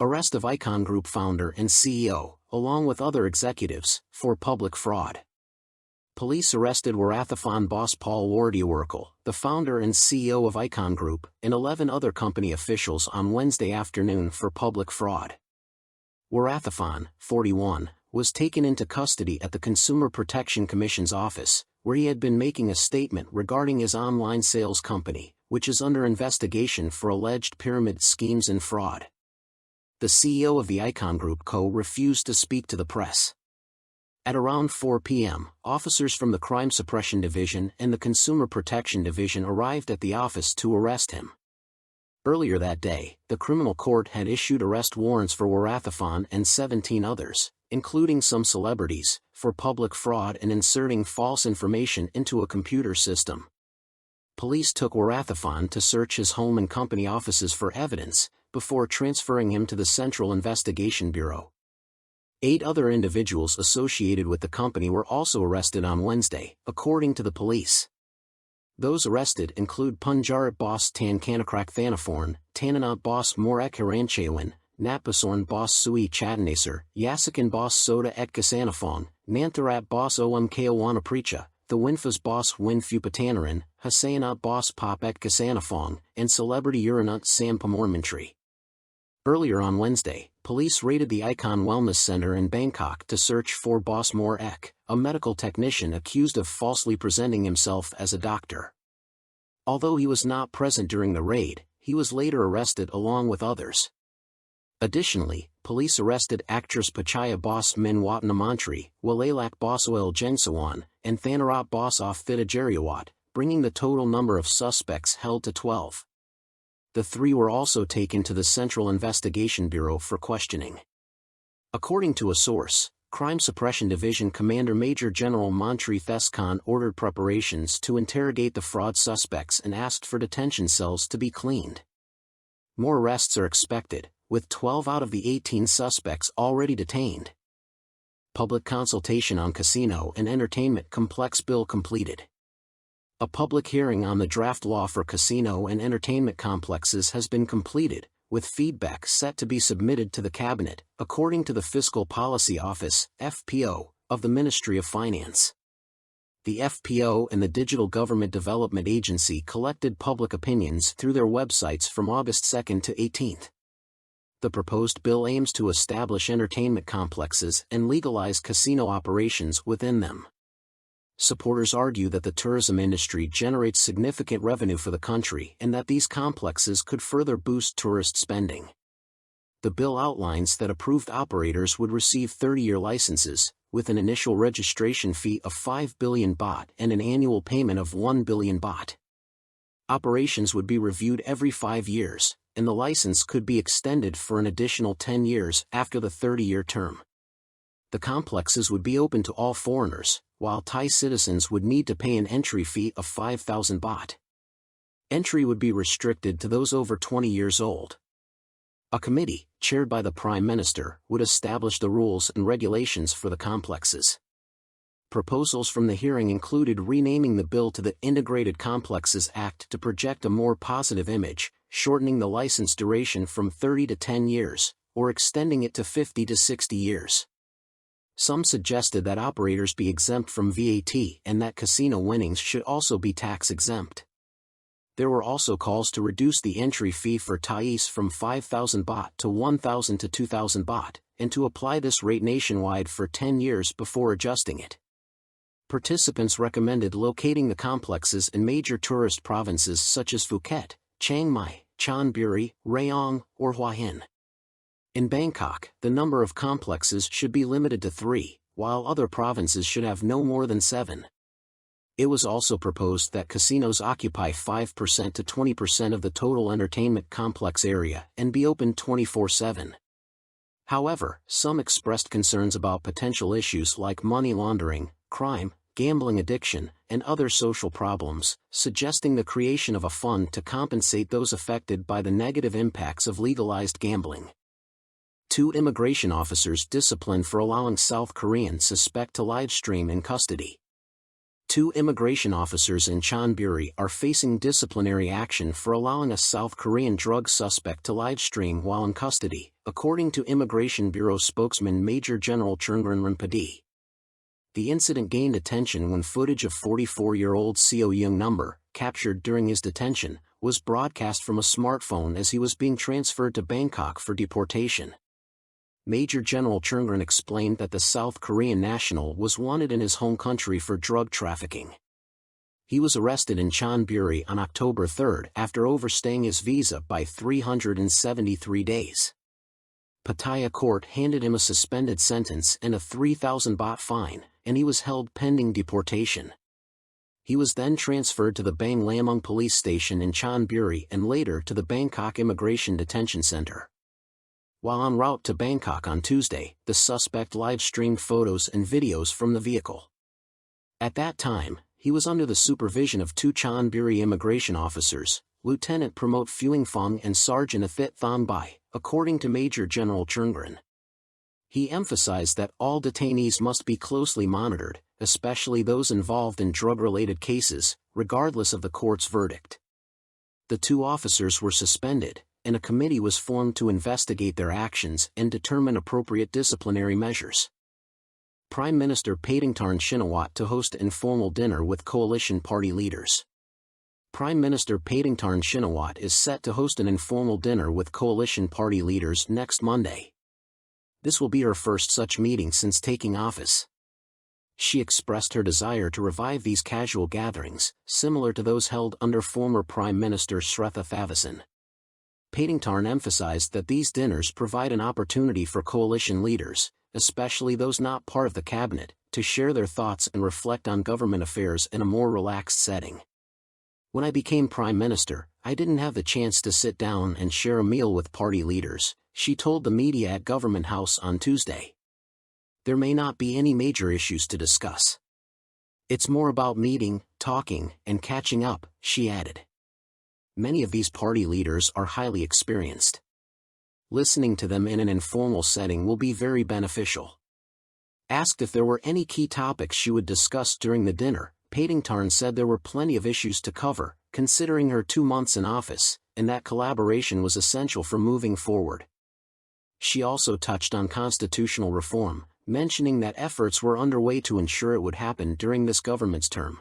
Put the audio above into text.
Arrest of Icon Group founder and CEO, along with other executives, for public fraud. Police arrested Warathaphon boss Paul Waratyaworrakul, the founder and CEO of Icon Group, and 11 other company officials on Wednesday afternoon for public fraud. Warathaphon, 41, was taken into custody at the Consumer Protection Commission's office, where he had been making a statement regarding his online sales company, which is under investigation for alleged pyramid schemes and fraud. The CEO of the Icon Group Co. refused to speak to the press. At around 4 p.m., officers from the Crime Suppression Division and the Consumer Protection Division arrived at the office to arrest him. Earlier that day, the criminal court had issued arrest warrants for Warathaphon and 17 others, including some celebrities, for public fraud and inserting false information into a computer system. Police took Warathaphon to search his home and company offices for evidence, before transferring him to the Central Investigation Bureau. 8 other individuals associated with the company were also arrested on Wednesday, according to the police. Those arrested include Punjarat boss Tan Kanakrak Thanaforn, Tananat boss Morek Hiranchewin, Napasorn boss Sui Chatanasar, Yasakan boss Soda Et Kasanafong, Nantharat boss Omkawana the Winfas boss Win Fupatanaran, Hasayanat boss Pop Et Kasanafong, and celebrity Uranut Sam Pamormantri. Earlier on Wednesday, police raided the Icon Wellness Center in Bangkok to search for boss Mor Ek, a medical technician accused of falsely presenting himself as a doctor. Although he was not present during the raid, he was later arrested along with others. Additionally, police arrested actress Pachaya boss Min Watanamantri, Walalak boss Oil Jengsawan, and Thanarat boss Offita Jeriawat, bringing the total number of suspects held to 12. The 3 were also taken to the Central Investigation Bureau for questioning. According to a source, Crime Suppression Division Commander Major General Mantri Theskan ordered preparations to interrogate the fraud suspects and asked for detention cells to be cleaned. More arrests are expected, with 12 out of the 18 suspects already detained. Public consultation on Casino and Entertainment Complex Bill completed. A public hearing on the draft law for casino and entertainment complexes has been completed, with feedback set to be submitted to the Cabinet, according to the Fiscal Policy Office, FPO, of the Ministry of Finance. The FPO and the Digital Government Development Agency collected public opinions through their websites from August 2 to 18. The proposed bill aims to establish entertainment complexes and legalize casino operations within them. Supporters argue that the tourism industry generates significant revenue for the country and that these complexes could further boost tourist spending. The bill outlines that approved operators would receive 30-year licenses, with an initial registration fee of 5 billion baht and an annual payment of 1 billion baht. Operations would be reviewed every 5 years, and the license could be extended for an additional 10 years after the 30-year term. The complexes would be open to all foreigners, while Thai citizens would need to pay an entry fee of 5,000 baht. Entry would be restricted to those over 20 years old. A committee, chaired by the Prime Minister, would establish the rules and regulations for the complexes. Proposals from the hearing included renaming the bill to the Integrated Complexes Act to project a more positive image, shortening the license duration from 30 to 10 years, or extending it to 50 to 60 years. Some suggested that operators be exempt from VAT and that casino winnings should also be tax-exempt. There were also calls to reduce the entry fee for Thais from 5,000 baht to 1,000 to 2,000 baht, and to apply this rate nationwide for 10 years before adjusting it. Participants recommended locating the complexes in major tourist provinces such as Phuket, Chiang Mai, Chon Buri, Rayong, or Hua Hin. In Bangkok, the number of complexes should be limited to 3, while other provinces should have no more than 7. It was also proposed that casinos occupy 5% to 20% of the total entertainment complex area and be open 24/7. However, some expressed concerns about potential issues like money laundering, crime, gambling addiction, and other social problems, suggesting the creation of a fund to compensate those affected by the negative impacts of legalized gambling. 2 immigration officers disciplined for allowing South Korean suspect to live stream in custody. Two immigration officers in Chon Buri are facing disciplinary action for allowing a South Korean drug suspect to livestream while in custody, according to Immigration Bureau spokesman Major General Chon Buri. The incident gained attention when footage of 44-year-old Seo Young number, captured during his detention, was broadcast from a smartphone as he was being transferred to Bangkok for deportation. Major General Chon explained that the South Korean national was wanted in his home country for drug trafficking. He was arrested in Chon Buri on October 3 after overstaying his visa by 373 days. Pattaya court handed him a suspended sentence and a 3,000 baht fine, and he was held pending deportation. He was then transferred to the Bang Lamung police station in Chon Buri and later to the Bangkok Immigration Detention Center. While en route to Bangkok on Tuesday, the suspect live-streamed photos and videos from the vehicle. At that time, he was under the supervision of two Chon Buri immigration officers, Lieutenant Promote Fuing Fong and Sergeant Athit Thon Bai, according to Major General Chon. He emphasized that all detainees must be closely monitored, especially those involved in drug-related cases, regardless of the court's verdict. The two officers were suspended, and a committee was formed to investigate their actions and determine appropriate disciplinary measures. Prime Minister Paetongtarn Shinawatra to host an informal dinner with coalition party leaders. Prime Minister Paetongtarn Shinawatra is set to host an informal dinner with coalition party leaders next Monday. This will be her first such meeting since taking office. She expressed her desire to revive these casual gatherings, similar to those held under former Prime Minister Warathaphon. Paetongtarn emphasized that these dinners provide an opportunity for coalition leaders, especially those not part of the cabinet, to share their thoughts and reflect on government affairs in a more relaxed setting. When I became Prime Minister, I didn't have the chance to sit down and share a meal with party leaders, she told the media at Government House on Tuesday. There may not be any major issues to discuss. It's more about meeting, talking, and catching up, she added. Many of these party leaders are highly experienced. Listening to them in an informal setting will be very beneficial. Asked if there were any key topics she would discuss during the dinner, Paetongtarn said there were plenty of issues to cover, considering her 2 months in office, and that collaboration was essential for moving forward. She also touched on constitutional reform, mentioning that efforts were underway to ensure it would happen during this government's term.